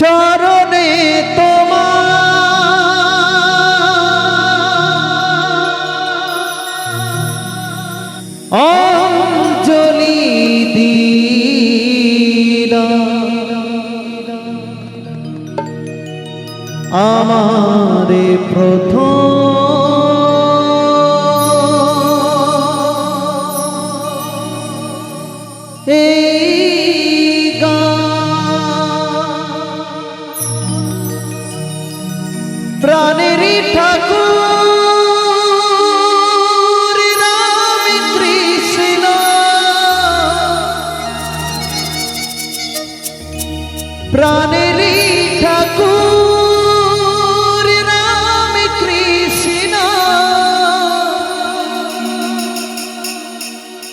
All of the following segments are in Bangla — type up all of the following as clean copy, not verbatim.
চরণে তোমার অঞ্জলি দিলাম, আমারে প্রথম প্রাণেরই ঠাকুর রাম কৃষ্ণ, প্রাণেরই ঠাকুর রাম কৃষ্ণ,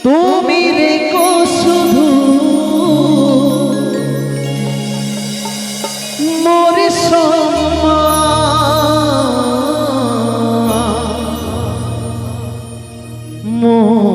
তুমি রেখো শুধু মোর মোর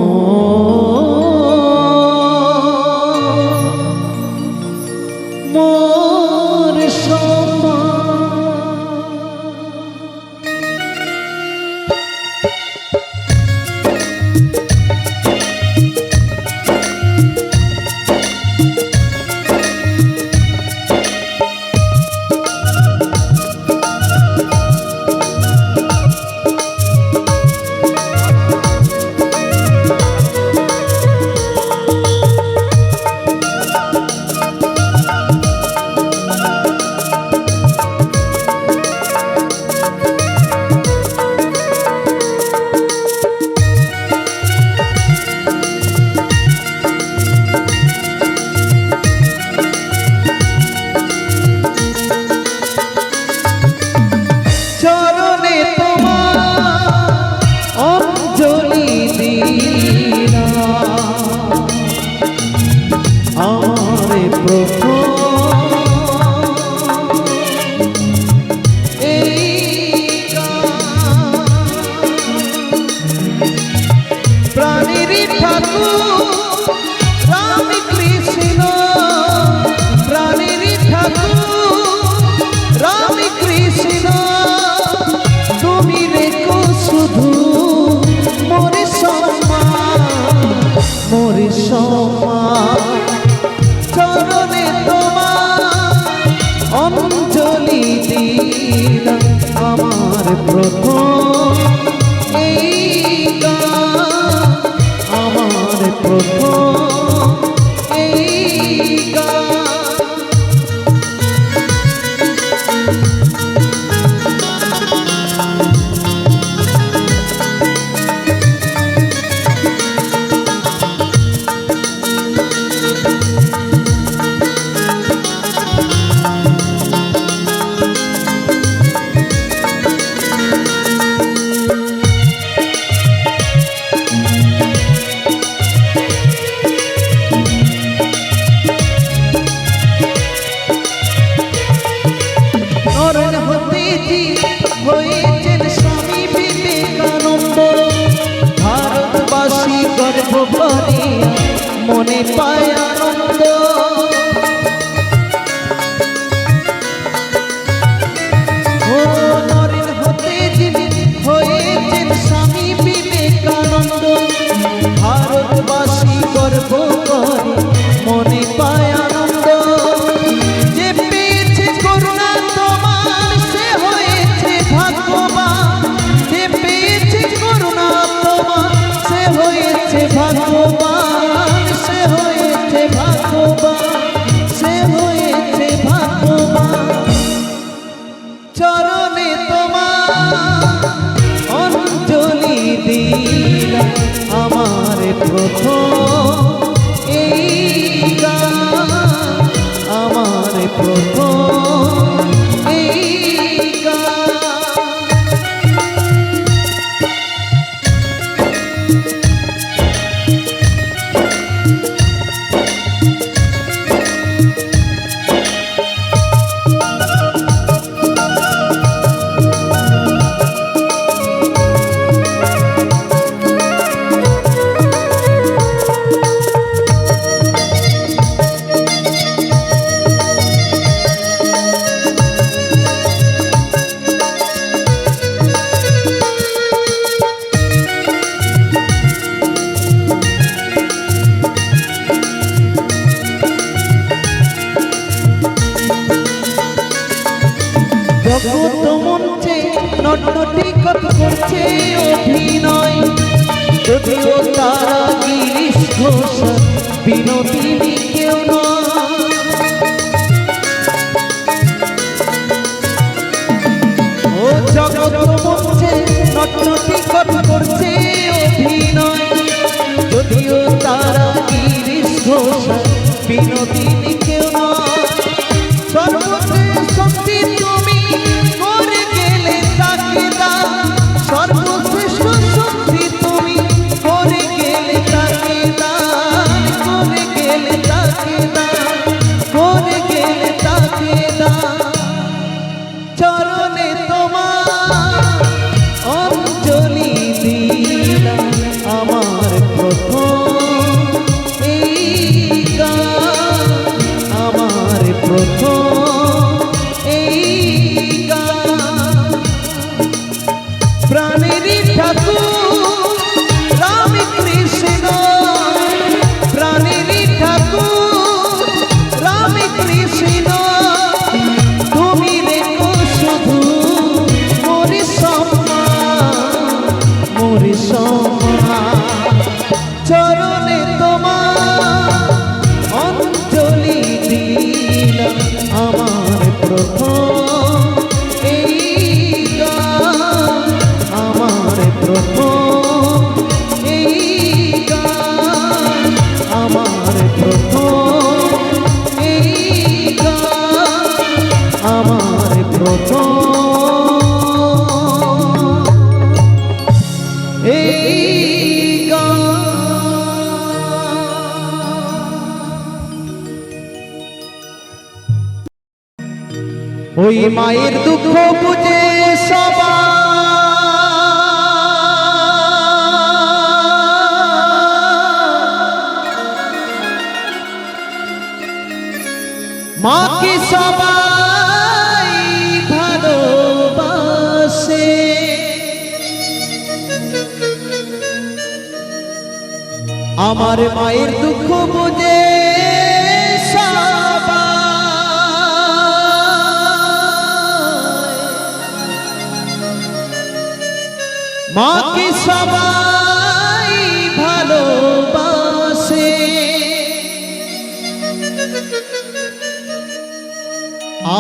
প্রাণেরই ঠাকুর রাম কৃষ্ণ, প্রাণেরই ঠাকুর রাম কৃষ্ণ, তুমি রেখো শুধু মোর সম্মান, মোর সম্মান, চরণে তোমার অঞ্জলি দিলাম, আমার প্রথম এই গান, আমার প্রথম এই গান। হয়েছেন স্বামী বিবেকানন্দ, ভারতবাসী গর্ব করে মনে পায় আনন্দ, ও নরেন হতে যিনি হয়েছেন স্বামী বিবেকানন্দ, ভারতবাসী গর্ব করে মনে পায় আনন্দ, যে পেয়েছে করুণা তোমার সে হয়েছে ভাগ্যবান, যে পেয়েছে করুণা তোমার সে হয়েছে ভাগ্যবান, সে হয়েছে ভাগ্যবান, সে হয়েছে ভাগ্যবান, চরণে তোমার অঞ্জলি দিলাম, আমার প্রথম এই গান, আমার প্রথম এই গান। জগৎ মঞ্চে নটনটি কত করছে অভিনয়, যদিও তারা গিরিশ ঘোষ বিনোদিনী কেউ নয়। ও জগৎ মঞ্চে নটনটি কত করছে অভিনয়, যদিও তারা গিরিশ ঘোষ বিনোদিনী কেউ নয়। সর্বশেষ শক্তি তুমি করে গেলে তাকে দান, সর্বশ্রেষ্ঠ শক্তি তুমি করে গেলে তাকে দান, করে গেলে তাকে দান, করে গেলে তাকে দান। চরণে তোমার অঞ্জলি দিলাম, আমার প্রথম এই গান, আমার প্রথম এই গান। প্রাণেরই ঠাকুর রামকৃষ্ণ, প্রাণেরই ঠাকুর রামকৃষ্ণ, তুমি রেখো শুধু মোরে সম্মান, মোরে সম্মান। চরণে তোমার অঞ্জলি দিলাম, আমার প্রথম এই গান, আমার প্রথম এই গান, আমার প্রথম এই গান, আমার প্রথম এই গান। ওই মায়ের দুঃখ বুঝে সবাই মাকে সবাই ভালোবাসে, আমার মায়ের দুঃখ বুঝে মাকে সবাই ভালোবাসে।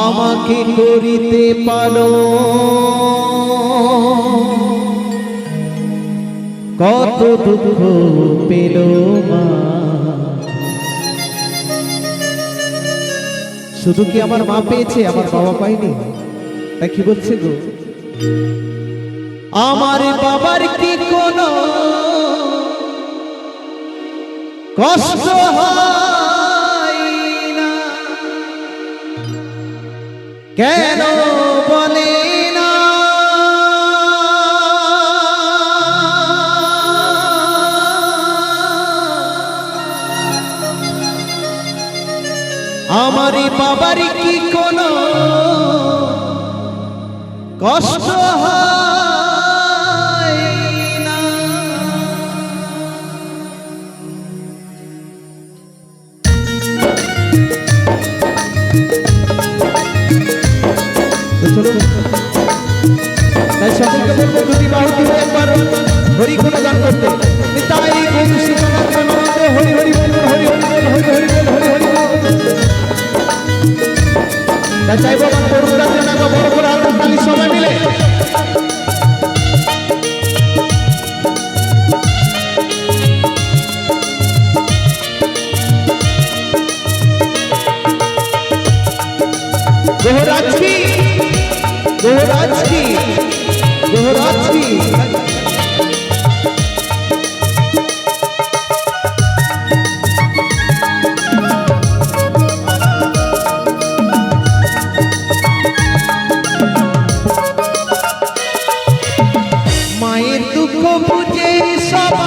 আমাকে করিতে পারো কত দুঃখ পেল মা। শুধু কি আমার মা পেয়েছে, আমার বাবা পাইনি? তা কি বলছে গো? আমার বাবার কি কোনো কষ্ট হয় না? কেন বলে না? আমার বাবার কি কোনো কষ্ট হয় না? তাই সকলকে বলবো দুটি বাহু দিয়ে একবার হরি গুণ গান করতে। তাই হরি হরি হরি হরি হরি হরি হরি হরি। তাই চাইবো আমার তরুণরা যেন বড় বড় হাতের তালি সবাই মিলে दोहराज की दोहराज की दोहराज की। मायर दुख बुझे सबाई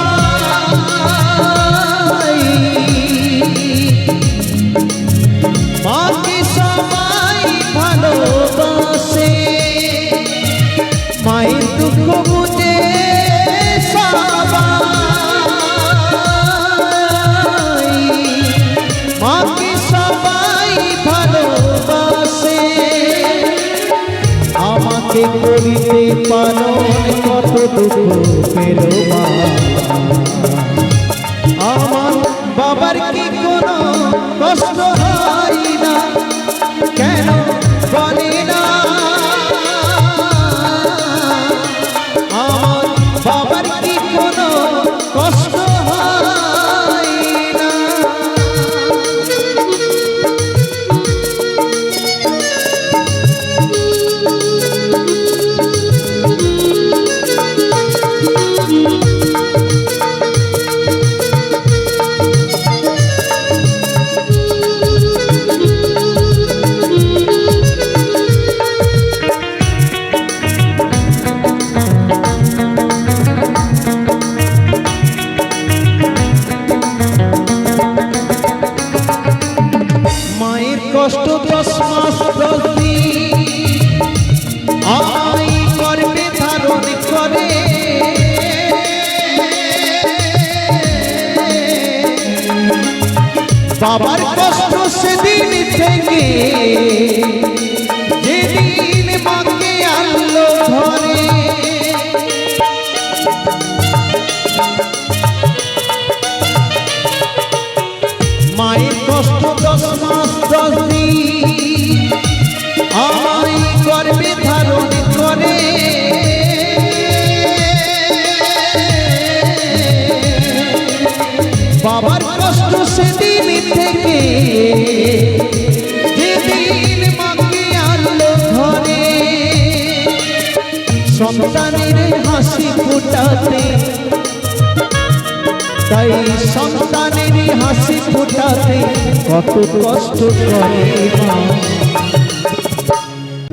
माके सबाई ভালোবাসে। মায়ের দুঃখ বুঝে সবাই মাকে সবাই ভালোবাসে। আমাকে করিতে পালন কত দুঃখ পেল মা। আমার বাবার কি কোনো কষ্ট হয় না, কেন বলে না? আমার বাবার কি কোনো কষ্ট হয় না? কষ্ট 10 মাস 10 দিন আমায় গর্ভে ধারণ করে, বাবার কষ্ট সেদিন থেকে যেদিন মাকে আনলো ঘরে। মায়ের কষ্ট 10 মাস 10 দিন আমায় গর্ভে ধারণ করে, বাবার কষ্ট সেদিন থেকে যেদিন মাকে আনলো ঘরে। সন্তানের হাসি ফোটাতে, তাই সন্তানের হাসি ফোটাতে কত কষ্ট করে মা।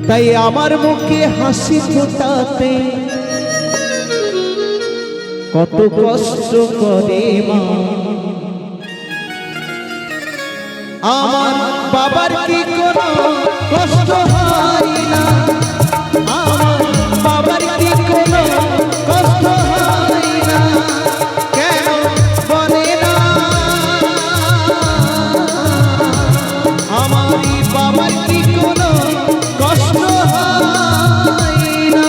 তাই আমার মুখে হাসি ফোটাতে কত কষ্ট করে মা। আমার বাবার কি কোনো কষ্ট হয় না, আমার বাবার কি কোনো কষ্ট হয় না, কেন বলে না? আমার বাবার কি কোনো কষ্ট হয় না?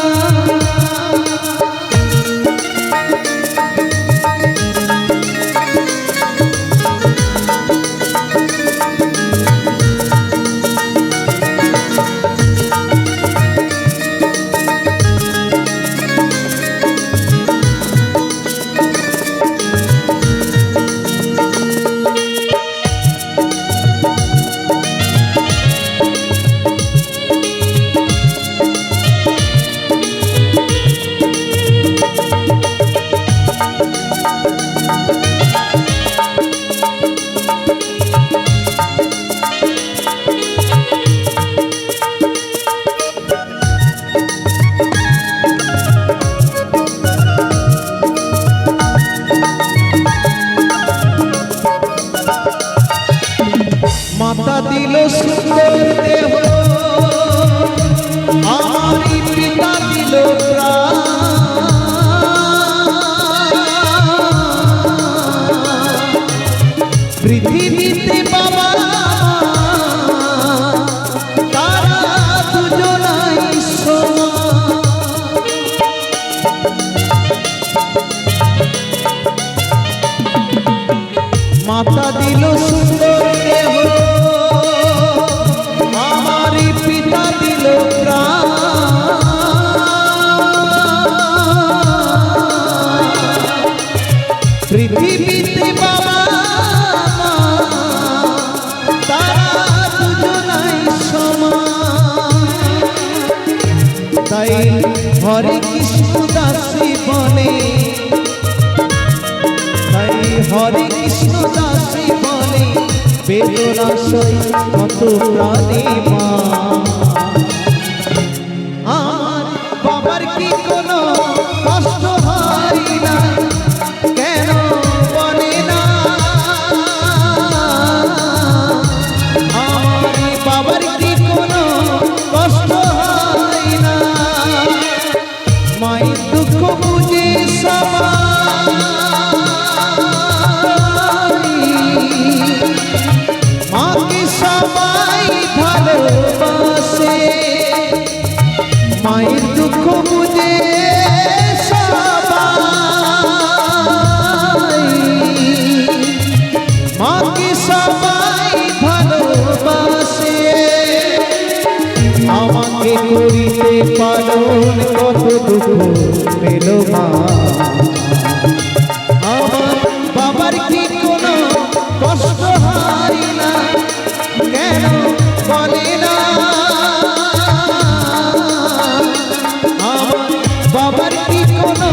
মাতা দিল সুন্দর দেহ, আমারই পিতা দিল প্রাণ। পৃথিবীতে বাবা তারা দুজনাই সমান। মাতা দিল সুন্দর দেহ, আমারই পিতা দিল প্রাণ। পৃথিবীতে বাবা তারা দুজনাই সমান। তাই হরে কৃষ্ণ দাসী বলে, তাই হরে কৃষ্ণ দাসী বলে, বেদনা সই কত প্রাণে মা। আমার বাবার কি কোনো কষ্ট হয় না, কেন বলে না? আমার বাবার কি কোনো কষ্ট হয় না? মায়ের দুঃখ বুঝে সবাই, মাকে সবাই ভালোবাসে। দুঃখ বুঝে সবাই মাকে সবাই ভালোবাসে আমাকে করিতে পালন কত দুঃখ পেল মা আমার বাবার কি কোনো কষ্ট হয় না কেন বলে না আমার বাবার কি কোনো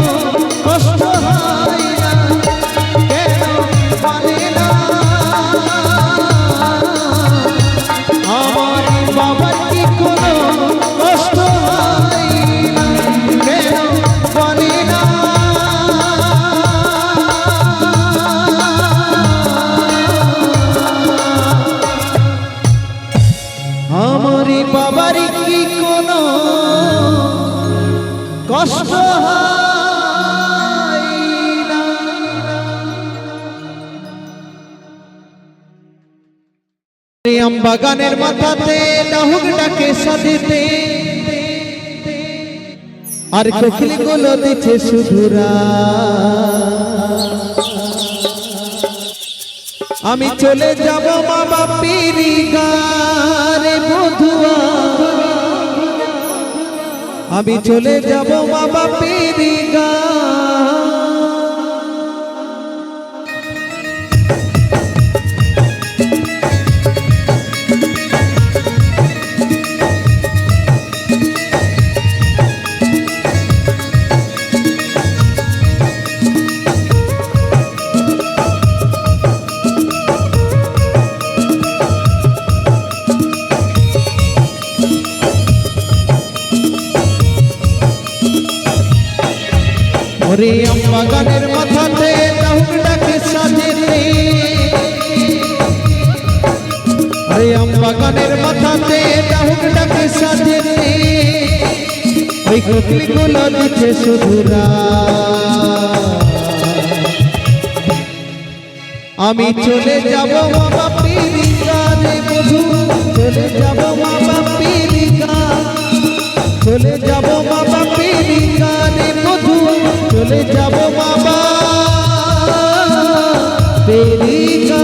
কষ্ট হয় না কেন বলে না আমার বাবার কি কোনো কষ্ট হয় না কেন বলে না আমার বাবার কি কোনো কষ্ট হয় না আম বাগানের মাথাতে ডাহুক ডাকে সাথেতে আর কোকিল গুলো দিচ্ছে সুধুরা আমি চলে যাব মা বাপির গারে বধুয়া আমি চলে যাব মা বাপির গা ওরে আম বাগানের মাথাতে ডাহুক ডাকে সাজেতে আরে আম বাগানের মাথাতে ডাহুক ডাকে সাজেতে ওই কোকিল গুলো দিচ্ছে সুধুরা আমি চলে যাব মা বাপির গারে বধু চলে যাব মা বাপির গা চলে যাব মা বাপির গারে বধু চলে যাব বাবা বেরিকা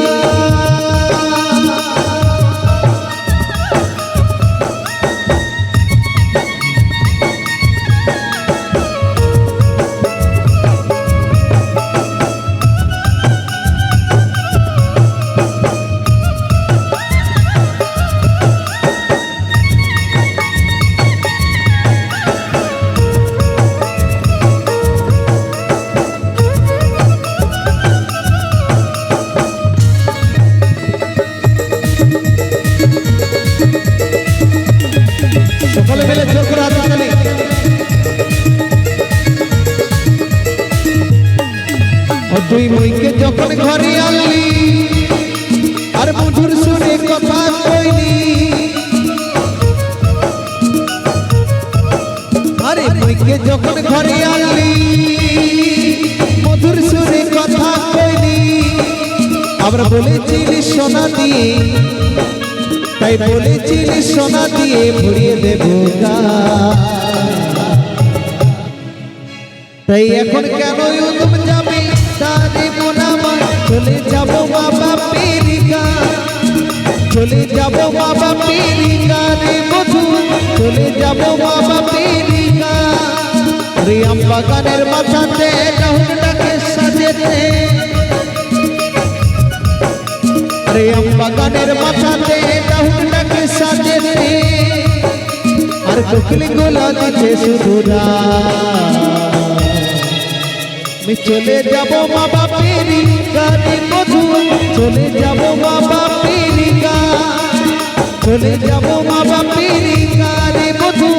সকলে মিলে জোর করে হাত তালি ও তুই মুইকে যখন ঘরে আনলি আর মধুর সুরে কথা কইলি আরে মুইকে যখন ঘরে আনলি মধুর সুরে কথা কইলি আমরা বলেছিলি সোনা দিয়ে তাই বলেছিলি সোনা দিয়ে ভরিয়ে দেব গা তাই এখন কেন উদম যাবে তারে মোনামার চলে যাব মা বাপির গা চলে যাব মা বাপির গারে মধু চলে যাব মা বাপির গা রে আম বাগানের মাথাতে ডাহুক ডাকে সাজেতে রে আম বাগানের মাথাতে ডাহুক ডাকে সাজেতে আর কোকিল গুলো দিচ্ছে সুধুরা আমি চলে যাব মা বাপির গারে মধু চলে যাব মা বাপির গা চলে যাব মা বাপির গারে মধু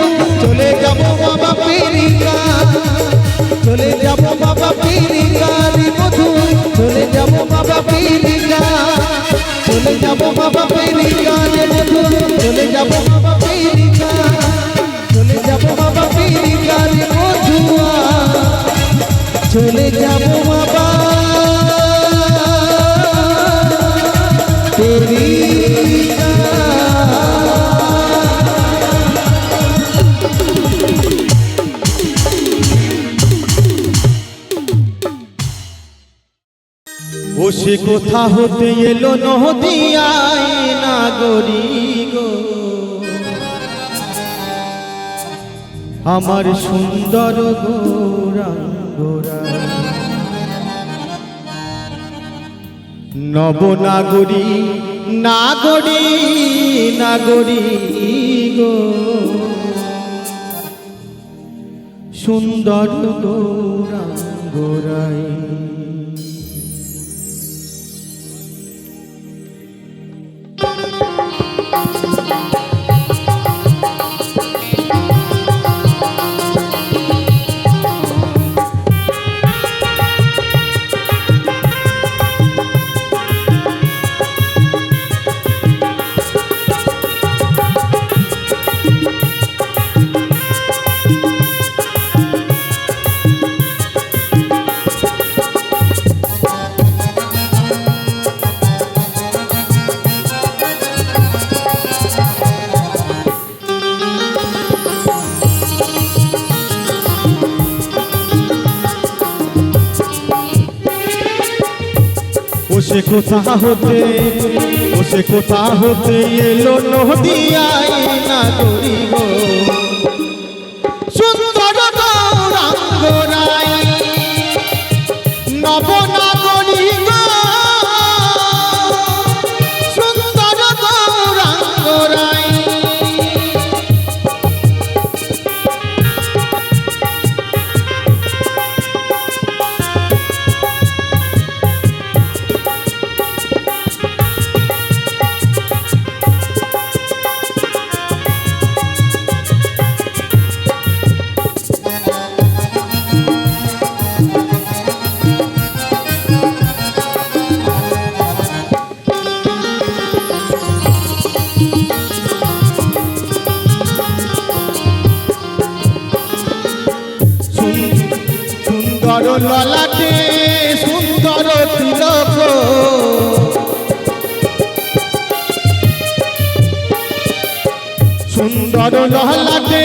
চলে যাব মা বাপির গা চলে যাব মা বাপির গারে মধু চলে যাব মা বাপির গা চলে যাব মা বাপির গারে মধু চলে যাব মা বাপির গা চলে যাব মা বাপির গারে মধুয়া চলে যাব বাবা তেরি সে কোথা হতে এলো নদিয়ায় নাগরী গো, আমার সুন্দর গৌরাঙ্গরা নবনাগরী নাগরী নাগরী গো, সুন্দর গৌরাঙ্গরাই। সে কোথা হতে এলো নদিয়ায় নাগরী গো, সুন্দর গৌরাঙ্গরাই নবনাগরী গো, সুন্দর গৌরাঙ্গরাই। সুন্দর ললাটে সুন্দর তিলক, সুন্দর ললাটে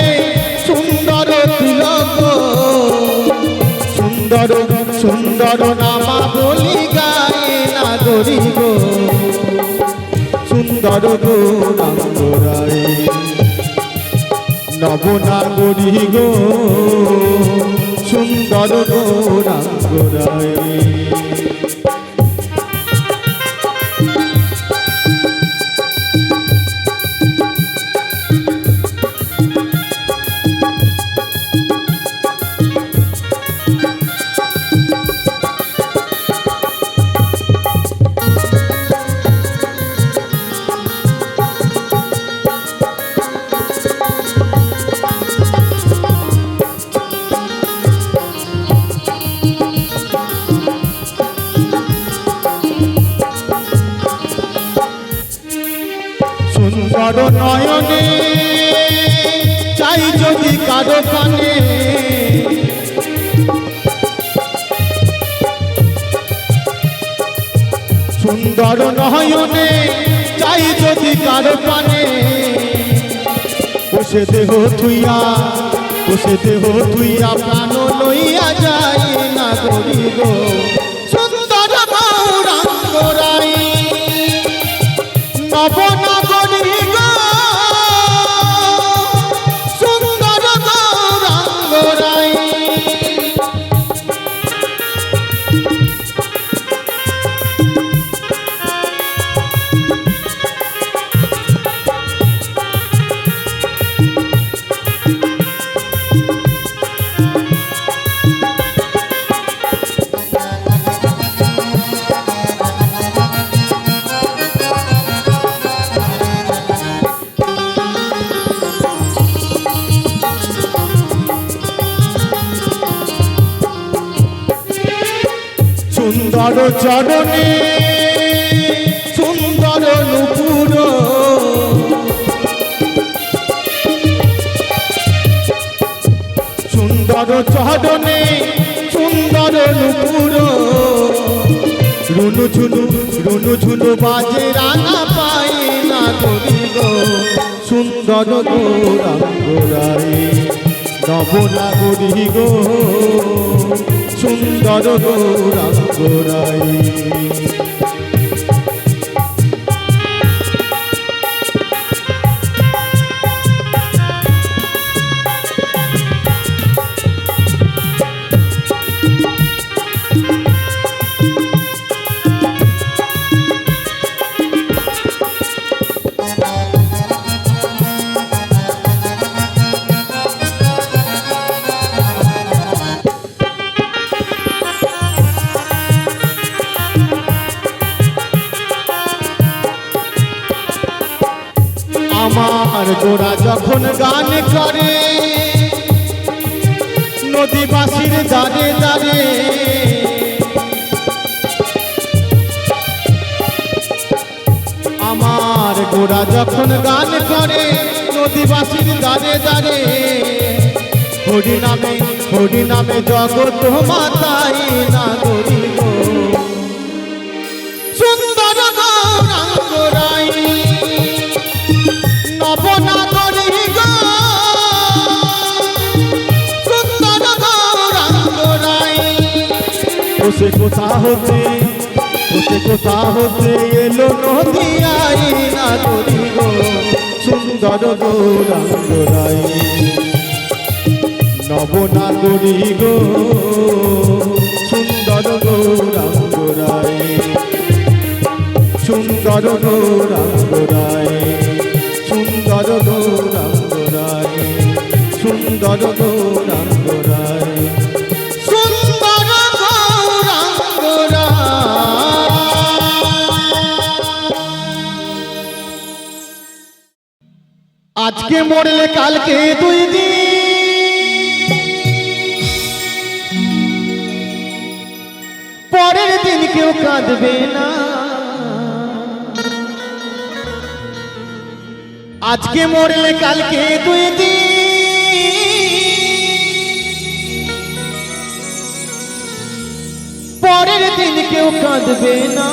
সুন্দর তিলক, সুন্দর সুন্দর নামাবলী গায়ে নাগরী গো, সুন্দর গৌরাঙ্গরাই নবনাগরী গো, সুন্দর গৌরাঙ্গরাই। সুন্দর নয়নে চাই যদি কারো কানে, সুন্দর নয়নে চাই যদি কারো কানে, বসে দেহ থুইয়া প্রাণ লইয়া যায় নাগরী গো, সুন্দর গৌরাঙ্গরাই নবনাগরী গো, সুন্দর গৌরাঙ্গরাই। সুন্দর চরণে সুন্দর নুপুর, সুন্দর চরণে সুন্দর নুপুর, রুনু ঝুনু বাজে রাঙা পায়ে নাগরী গো, সুন্দর গৌরাঙ্গরাই নবনাগরী গো, সুন্দর গৌরাঙ্গ রাই। আমার গোরা যখন গান করে নদীবাসীর দাঁড়ে দাঁড়ে, আমার গোরা যখন গান করে নদীবাসীর দাঁড়ে দাঁড়ে, হরি নামে জগৎ মাতাই নাগরী গো, সুন্দর গৌরাঙ্গ রাই। নবনাগরী গো, সুন্দর গৌরাঙ্গ রাই। কোষে কোথা হতে এলো নদিয়াই নাগরী গো, সুন্দর গৌরাঙ্গ রাই। নবনাগরী গো, সুন্দর গৌরাঙ্গ রাই, সুন্দর গৌরাঙ্গ রাই, সুন্দর গৌরাঙ্গ রাই, সুন্দর গৌরাঙ্গ রাই, সুন্দর গৌরাঙ্গ রাই। আজকে মরলে কালকে 2 দিন, পরের দিন কেউ কাঁদবে না। আজকে মরলে কালকে 2 দিন, পরের দিন কেউ কাঁদবে না।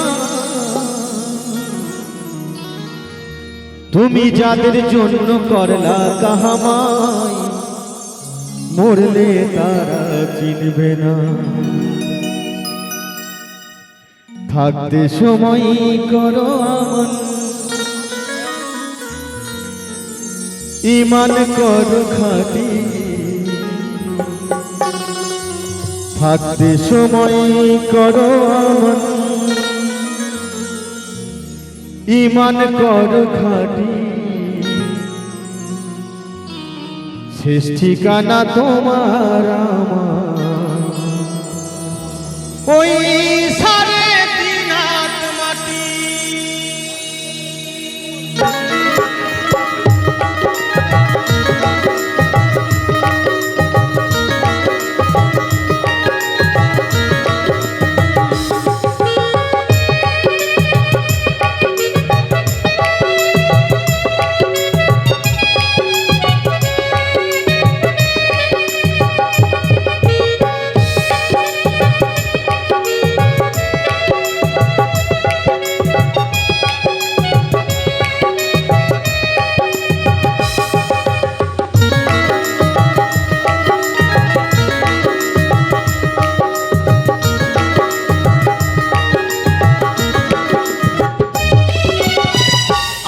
তুমি যাদের জন্য করলা কাহামাই, মরলে তারা চিনবে না। থাকতে সময় করো আমন, ঈমান করো খাঁটি। থাকতে সময় করো আমন, ঈমান করো খাঁটি। শেষ ঠিকানা তোমার আমার ওই সাড়ে 3 হাত মাটি।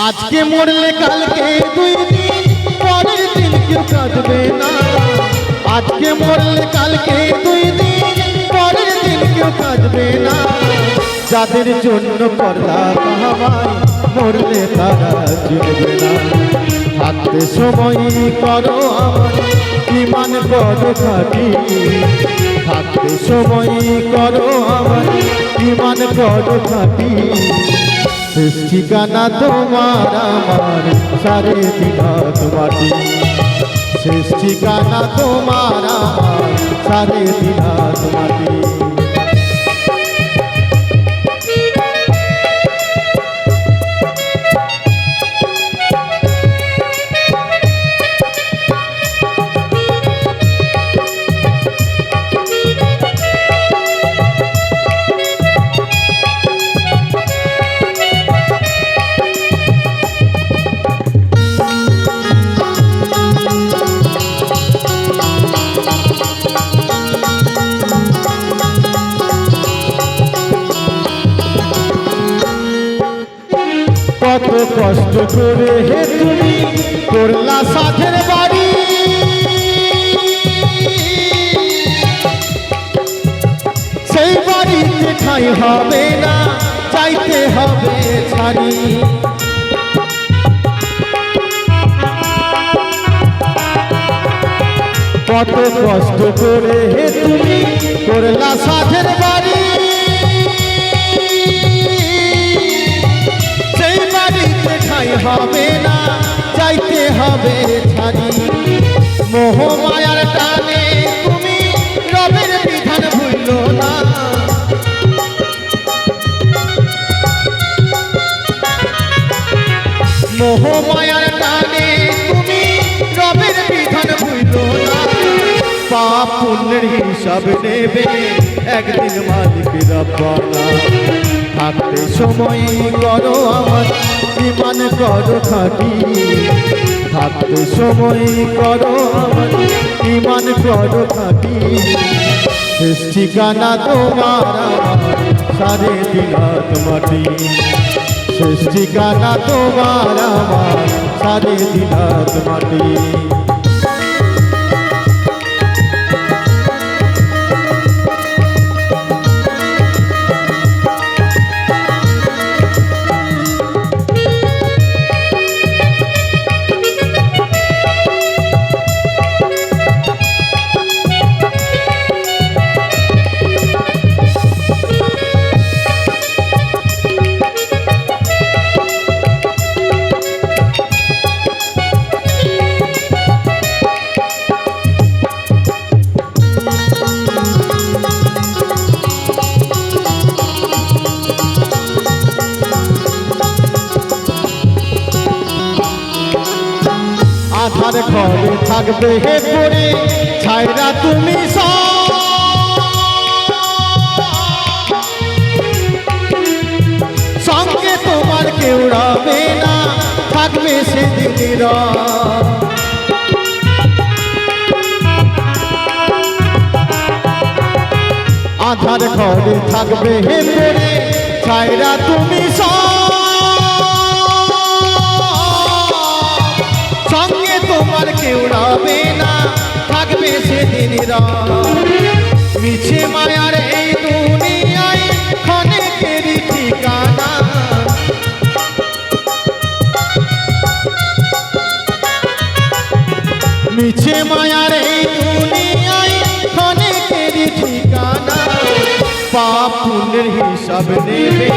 আজকে মরলে কালকে 2 দিন, পরের দিন কেউ কাঁদবে না। আজকে মরলে কালকে 2 দিন, পরের দিন কেউ কাঁদবে না। যাদের জন্য করলা কাহাবাই, মরলে তারা চিনবে না। থাকতে সময় করো আমার, ঈমান করো খাঁটি। থাকতে সময় করো আমার, ঈমান করো খাঁটি। শেষ ঠিকানা তোমার আমার সাড়ে 3 হাত মাটি। শেষ ঠিকানা তোমার আমার সাড়ে 3 হাত মাটি। করে হে তুমি করলা সাধের বাড়ি, সেই বাড়িতে ঠাঁই হবে না, চাইতে হবে ছাড়ি। কত কষ্ট করে হে তুমি করলা সাধের বাড়ি, সেই বাড়িতে ঠাঁই হবে না, চাইতে হবে ছাড়ি। মোহ মায়ার টানে তুমি রবের বিধান ভুলল না, মোহ মায়ার টানে তুমি রবের বিধান ভুলল না। পাপ পুণ্যের হিসাব নেবে একদিন মালিক রব্বানা, থাকতে সময় করো আমার ইমান করো খাঁটি, থাকতে সময় করো আমার ইমান করো খাঁটি। শেষ ঠিকানা তোমার আমার সাড়ে তিন হাত মাটি, শেষ ঠিকানা তোমার আমার সাড়ে তিন হাত মাটি। আধার ঘরে থাকবে হে পড়ে ছাইরা তুমি সঙ্গে তোমার কেউ রবে না, থাকবে সেদিন আধার ঘরে থাকবে হে পড়ে ছাইরা তুমি সঙ্গে তোমার কেউ রবে না, থাকবে সেদিন মিছে মায়ার এই দুনিয়ায় ক্ষণেকেরই ঠিকানা, মিছে মায়ার এই দুনিয়ায় ক্ষণেকেরই ঠিকানা। পাপ পুণ্যের হিসাব নেবে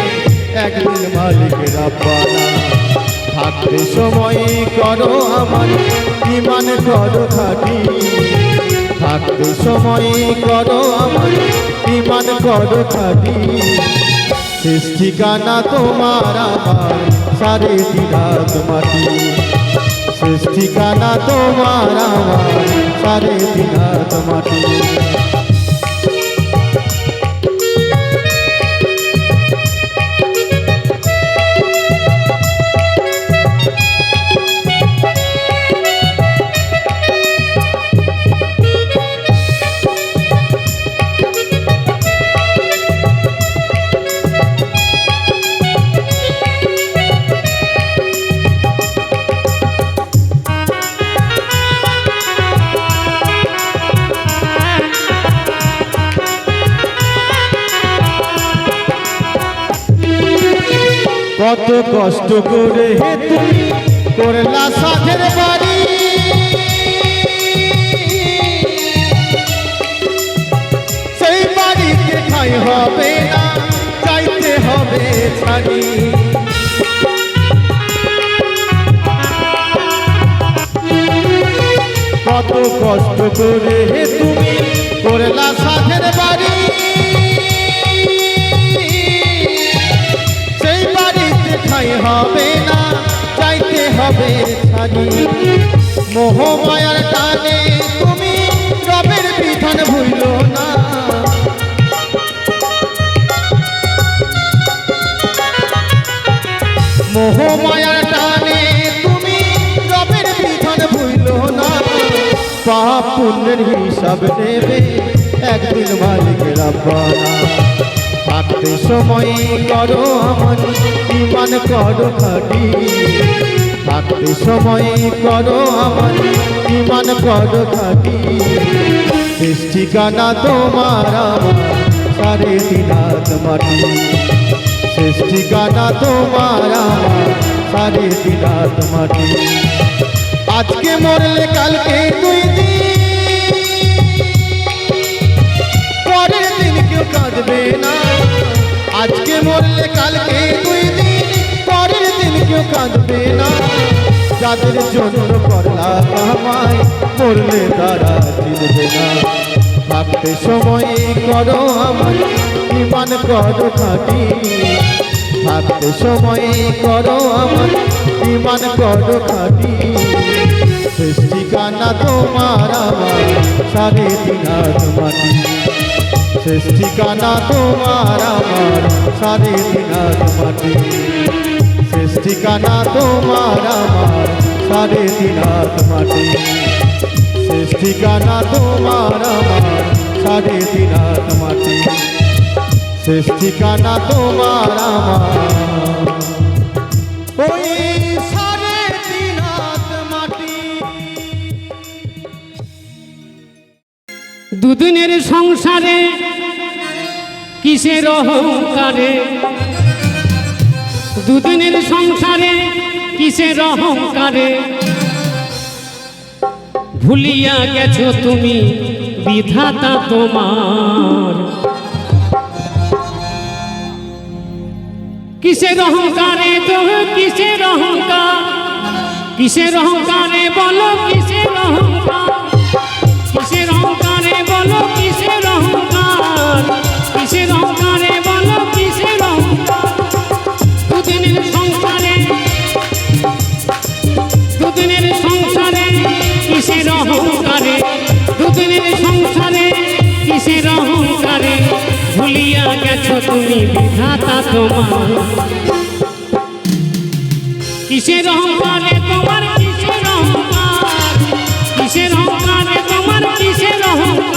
একদিন মালিক রব্বানা, থাকতে সময় করো আমার ইমান করো খাঁটি, থাকতে সময় করো আমার ইমান করো খাঁটি। শেষ ঠিকানা তোমার আমার সাড়ে তিন হাত মাটি, শেষ ঠিকানা তোমার আমার সাড়ে তিন হাত মাটি। কত কষ্ট করে হে তুমি করলা সাধের বাড়ি, সেই বাড়িতে ঠাঁই হবে না, চাইতে হবে ছাড়ি। কত কষ্ট করে হে তুমি করলা সাধের বাড়ি, ঠাঁই হবে না, চাইতে হবে ছাড়ি। মোহ মায়ার টানে তুমি রবের বিধান ভুলল না, মোহ মায়ার টানে তুমি রবের বিধান ভুলল না। পাপ পুণ্যের হিসাব নেবে একদিন মালিক রব্বানা, থাকতে সময় করো আমার ইমান করো খাটি থাকতে সময় করো আমার ইমান করো খাটি শেষ ঠিকানা তোমার আমার সাড়ে তিন হাত মাটি শেষ ঠিকানা তোমার আমার সাড়ে তিন হাত মাটি আজকে মরলে কালকে 2 দিন পরের দিন কেউ কাঁদবে না আজকে মরলে কালকে 2 দিন পরের দিন কেউ কাঁদবে না যাদের জন্য করলা কামাই মরলে তারা চিনবে না থাকতে সময় করো আমার ইমান করো খাটি থাকতে সময় করো আমার ইমান করো খাটি শেষ ঠিকানা তোমার আমার সাড়ে তিন হাত মাটি শেষ ঠিকানা তোমার আমার সাড়ে তিন হাত মাটি শেষ ঠিকানা তোমার আমার সাড়ে তিন হাত মাটি শেষ ঠিকানা তোমার আমার সাড়ে তিন হাত মাটি শেষ ঠিকানা তোমার আমার ওই সাড়ে তিন হাত মাটি দুদিনের সংসারে কিসের অহংকারে দুদিনের সংসারে কিসের অহংকারে ভুলিয়া গেছো তুমি বিধাতা তোমার কিসের অহংকারে তো কিসের অহংকার কিসের অহংকারে বলো কিসের অহংকার কিসের অহংকারে বলো কিসের অহংকার কিসের অহংকারে বলো কিসের অহংকার দুদিনের সংসারে দুদিনের সংসারে কিসের অহংকারে দুদিনের সংসারে কিসের অহংকারে ভুলিয়া গেছো তুমি বিধাতা তোমার কিসের অহংকারে তোমার কিসের অহংকার কিসের অহংকারে তোমার কিসের অহংকার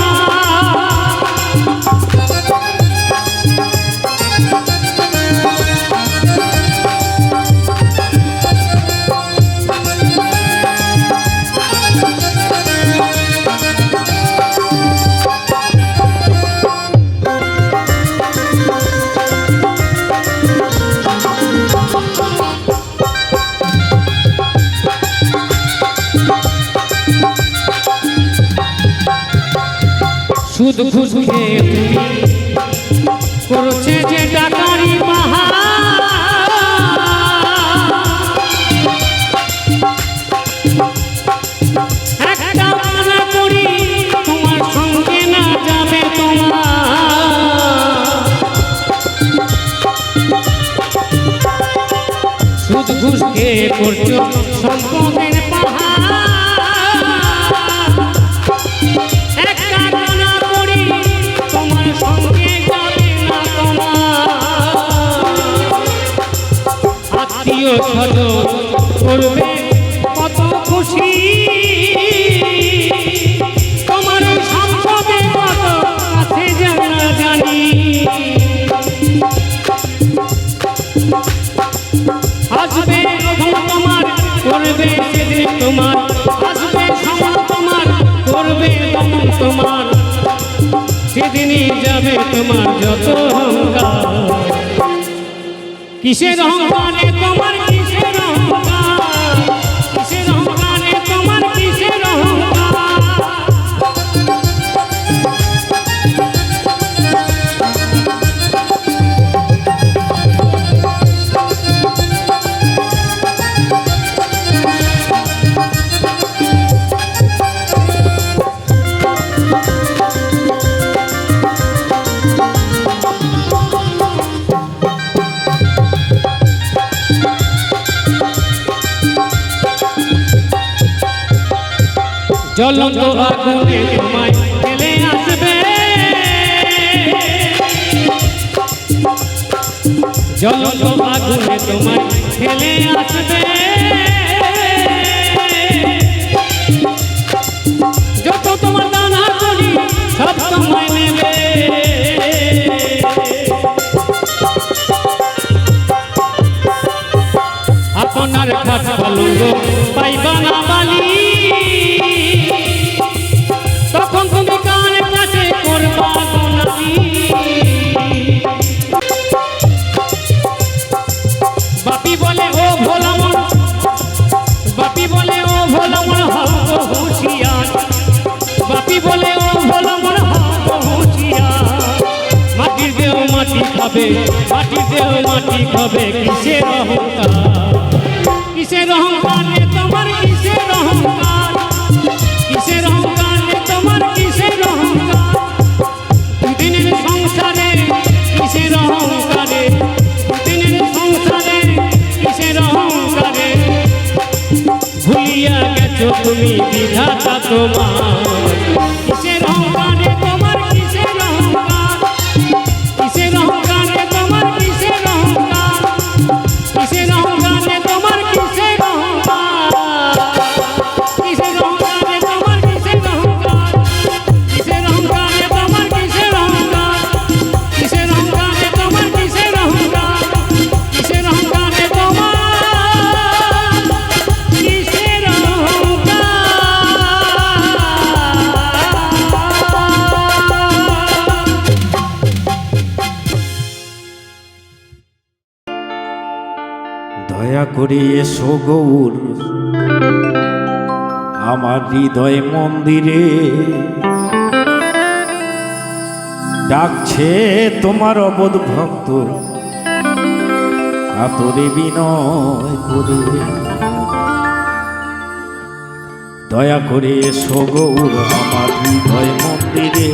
সুদ ঘুষ খেয়ে তুমি করছে যে ডাকারি মাহা একটা মানা করি তোমার সঙ্গে না যাবে তোমার সুদ ঘুষ খেয়ে করছো সম্পদের পাহাড় ছোট করবে কত খুশি তোমার সম্পদে কত আছে জানা জানি আসবে তোমার করবে সেদিন তোমার আসবে সময় তোমার করবে তোমার সেদিনই যাবে তোমার যত অহংকার কিসের অহংকারে তোমার কিসের অহংকার কিসের অহংকারে তোমার কিসের অহংকার জ্বলন্ত আগুনে তোমায় ফেলে আসবে জ্বলন্ত আগুনে তোমায় ফেলে আসবে যত তোমার দানা করি সব তোমায় নেবে আমার খাট পালঙ্গ পাইবা না বালি, তখন তুমি কার কাছে করবা গোনালি। বাপি বলে ও ভোলা মন, বাপি বলে ও ভোলা মন হও হুঁশিয়ার, বাপি বলে ও ভোলা মন হও হুঁশিয়ার। মাটির দেহ মাটি খাবে, মাটির দেহ মাটি খাবে, কিসের অহংকার, কিসের অহংকার রে তোমার, কিসের অহংকার, কিসের অহংকার রে তোমার, কিসের অহংকার। দিনের সংসারে কিসের অহংকারে, দিনের সংসারে কিসের অহংকারে। ভুলিয়া গেছো তুমি বিধাতা তোমার, কিসের অহংকার রে তোমার, কিসের অহংকার, কিসের অহংকার রে তোমার, কিসের অহংকার, কিসের অহংকার রে তোমার, কিসের অহংকার, কিসের অহংকার রে তোমার, কিসের অহংকার, কিসের অহংকার রে তোমার, কিসের অহংকার, কিসের অহংকার রে তোমার, কিসের অহংকার, কিসের অহংকার রে তোমার, কিসের অহংকার। দয়া করে এসো গৌর আমার হৃদয় মন্দিরে, ডাকছে তোমার অবোধ ভক্ত কাতরে বিনয় করে। দয়া করে এসো গৌর আমার হৃদয় মন্দিরে,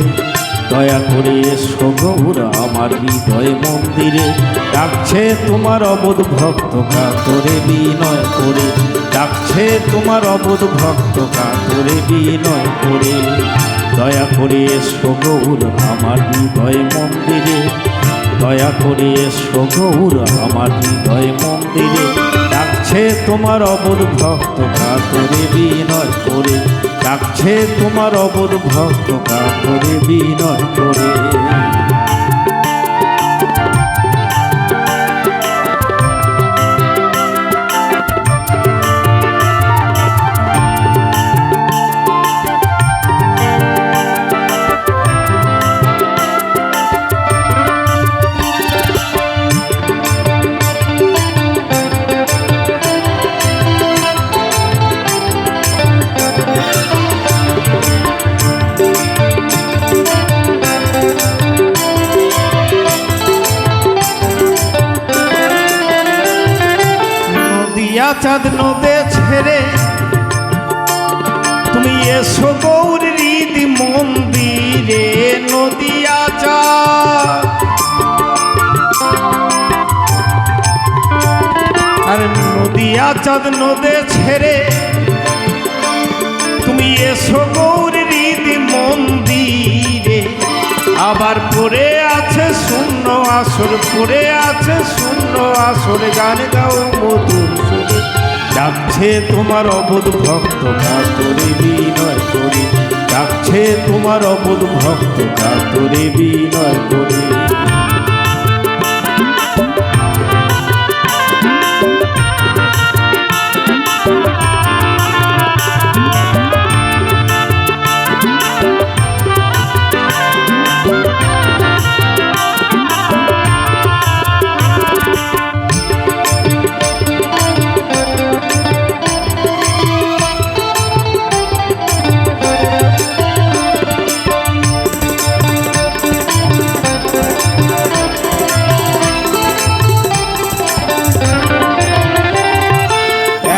দয়া করে এসো গৌর আমার হৃদয় মন্দিরে, ডাকছে তোমার অবোধ ভক্ত কাতরে বিনয় করে, ডাকছে তোমার অবোধ ভক্ত কাতরে বিনয় করে। দয়া করে এসো গৌর আমার হৃদয় মন্দিরে, দয়া করে এসো গৌর আমার হৃদয় মন্দিরে, ডাকছে তোমার অবোধ ভক্ত কাতরে বিনয় করে, ডাকছে তোমার অবোধ ভক্ত কাতরে বিনয় করে। চাঁদ নদে ছেড়ে তুমি এসো গৌর হৃদ মন্দিরে, নদিয়া চাঁদ আর নদিয়া চাঁদ নদে ছেড়ে তুমি এসো গৌর হৃদ মন্দিরে। আবার পড়ে আছে শূন্য আসর, পড়ে আছে শূন্য আসর, গান গাও মধুর সুরে, ডাকছে তোমার অবোধ ভক্ত কাতরে বিনয় করে, ডাকছে তোমার অবোধ ভক্ত কাতরে বিনয় করে।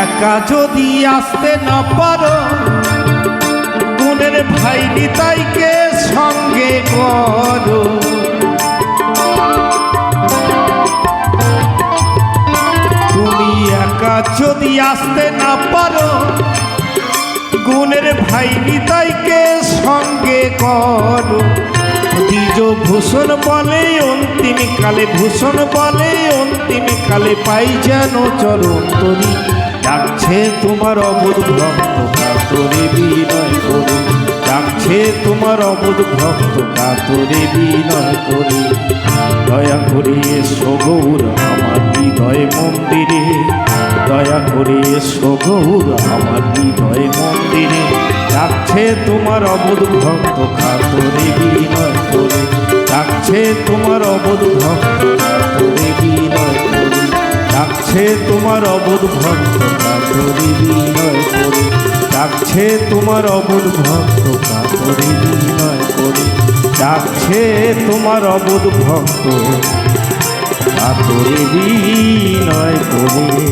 একা যদি আসতে না পারো, গুণের ভাই নিতাইকে সঙ্গে করো, তুমি একা যদি আসতে না পারো, গুণের ভাই নিতাইকে সঙ্গে করো। দ্বিজ ভূষণ বলে অন্তিম কালে, ভূষণ বলে অন্তিম কালে, পাই যেন চরণ তরি, ডাকছে তোমার অবোধ ভক্ত কাতরে বিনয় করে, ডাকছে তোমার অবোধ ভক্ত কাতরে বিনয় করে। দয়া করে এসো গৌর আমার হৃদয় মন্দিরে, দয়া করে এসো গৌর আমার হৃদয় মন্দিরে। ডাকছে তোমার অবধ ভক্ত কাতরে বিনয় করে, ডাকছে তোমার অবধ ভক্ত কাতরে বিনয় করে, ডাকছে তোমার অবধ ভক্ত কাতরে বিনয় করে, ডাকছে তোমার অবধ ভক্ত কাতরে বিনয় করে, ডাকছে তোমার অবধ ভক্ত কাতরে বিনয় করে।